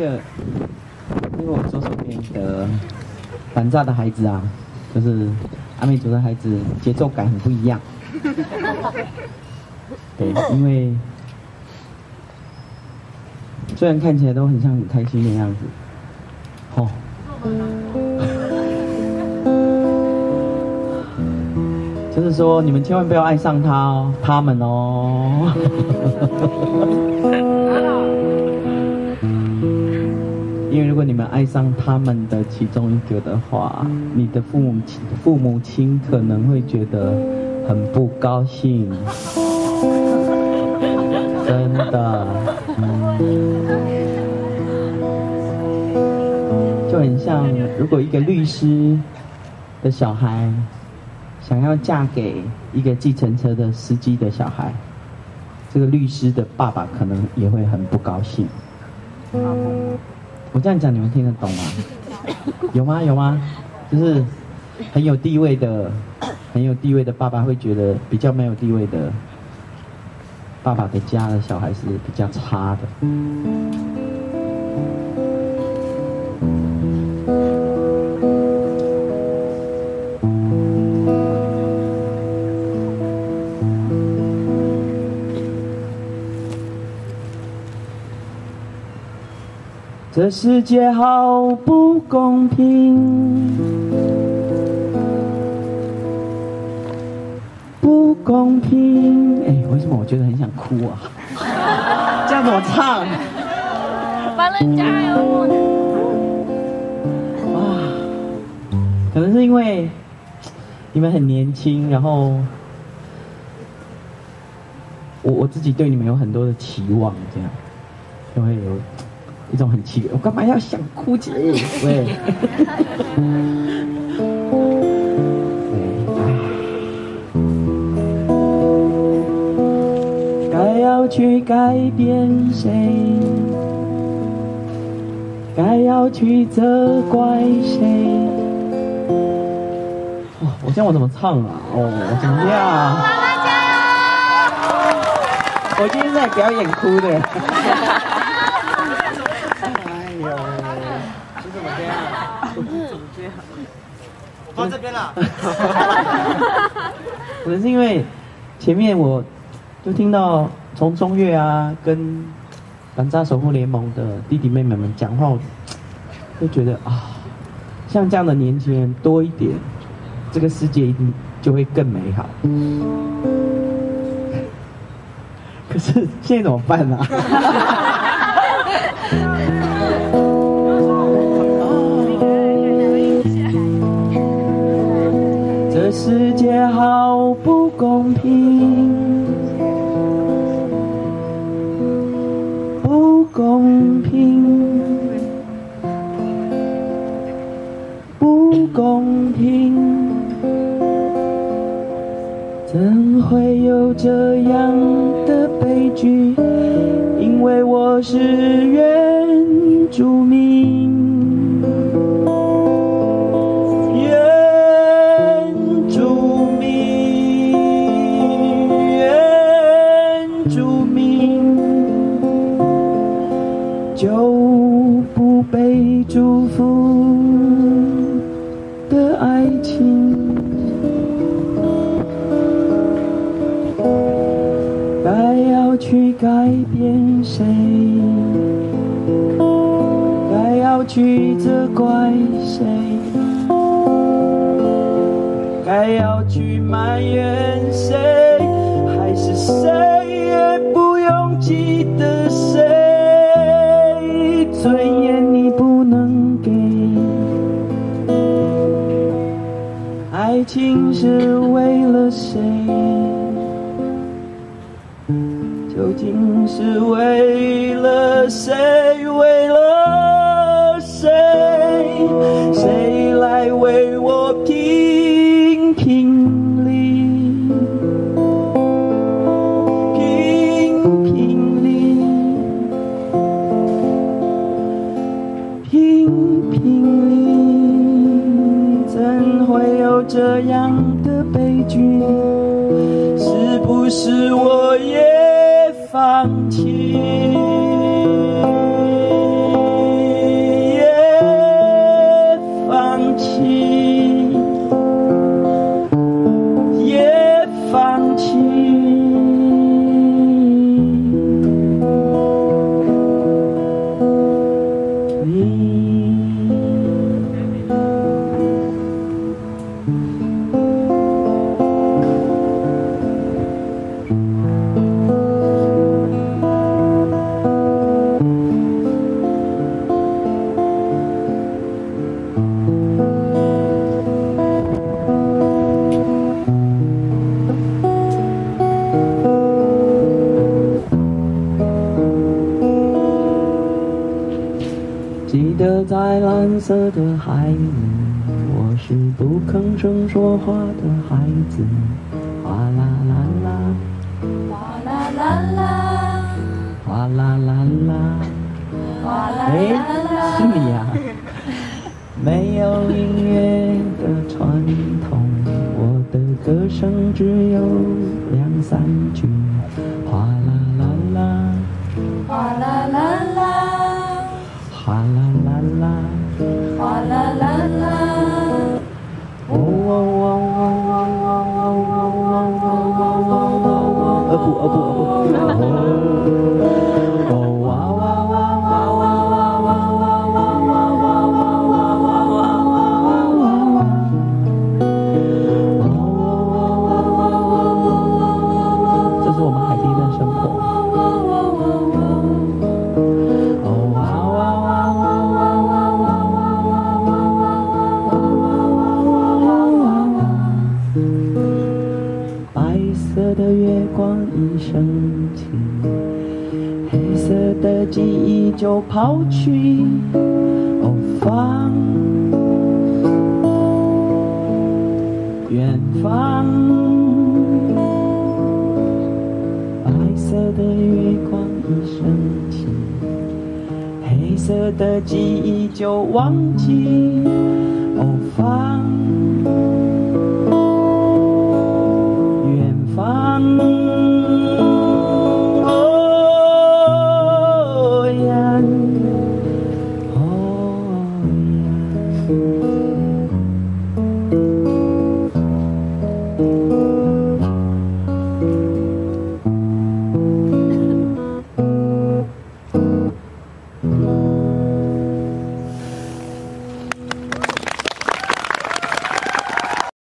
我左手边的板炸的孩子啊，就是阿美族的孩子，节奏感很不一样。对，因为虽然看起来都很像很开心的样子，哦。就是说，你们千万不要爱上他们哦。因为如果你们爱上他们的其中一个的话，你的父母亲可能会觉得很不高兴，真的，就很像如果一个律师的小孩想要嫁给一个计程车的司机的小孩，这个律师的爸爸可能也会很不高兴。我这样讲你们听得懂吗？有吗？有吗？就是很有地位的爸爸会觉得比较没有地位的爸爸的家的小孩是比较差的。这世界好不公平，不公平。哎，为什么我觉得很想哭啊？这样怎么唱？帮人加油！哇，可能是因为你们很年轻，然后我自己对你们有很多的期望，这样就会有一种很奇怪，我干嘛要想哭起来？喂，该要去改变谁？该要去责怪谁？哦，我这样我怎么唱啊？哦，怎么样？妈妈加油！我今天是来表演哭的。到这边了。可能是因为前面我就听到从中越啊跟板扎守护联盟的弟弟妹妹们讲话，我就觉得啊，像这样的年轻人多一点，这个世界一定就会更美好。可是现在怎么办啊？这世界好不公平，不公平，不公平，怎会有这样的悲剧？因为我是原住民。就不被祝福的爱情，该要去改变谁？该要去责怪谁？该要去埋怨谁？还是谁也不用记得谁？尊严你不能给，爱情是为了谁？究竟是为了谁？为了谁？谁来为我评评理？这样的悲剧，是不是我也放弃？色的海里，我是不吭声说话的孩子。哗啦啦啦，哗啦啦啦，哗啦啦啦，哗啦哎，啦啦。是你啊！没有音乐的传统，我的歌声只有2、3句。哗啦啦啦，哗啦啦啦，哗啦啦啦，哗啦啦啦。哦哦哦哦哦哦哦哦哦哦哦哦哦哦哦哇哇哇哇哇哇哇这是我们海地的生活。白色的月光一升起，黑色的记忆就抛去。哦，方，远方，白色的月光一升起，黑色的记忆就忘记。哦，方。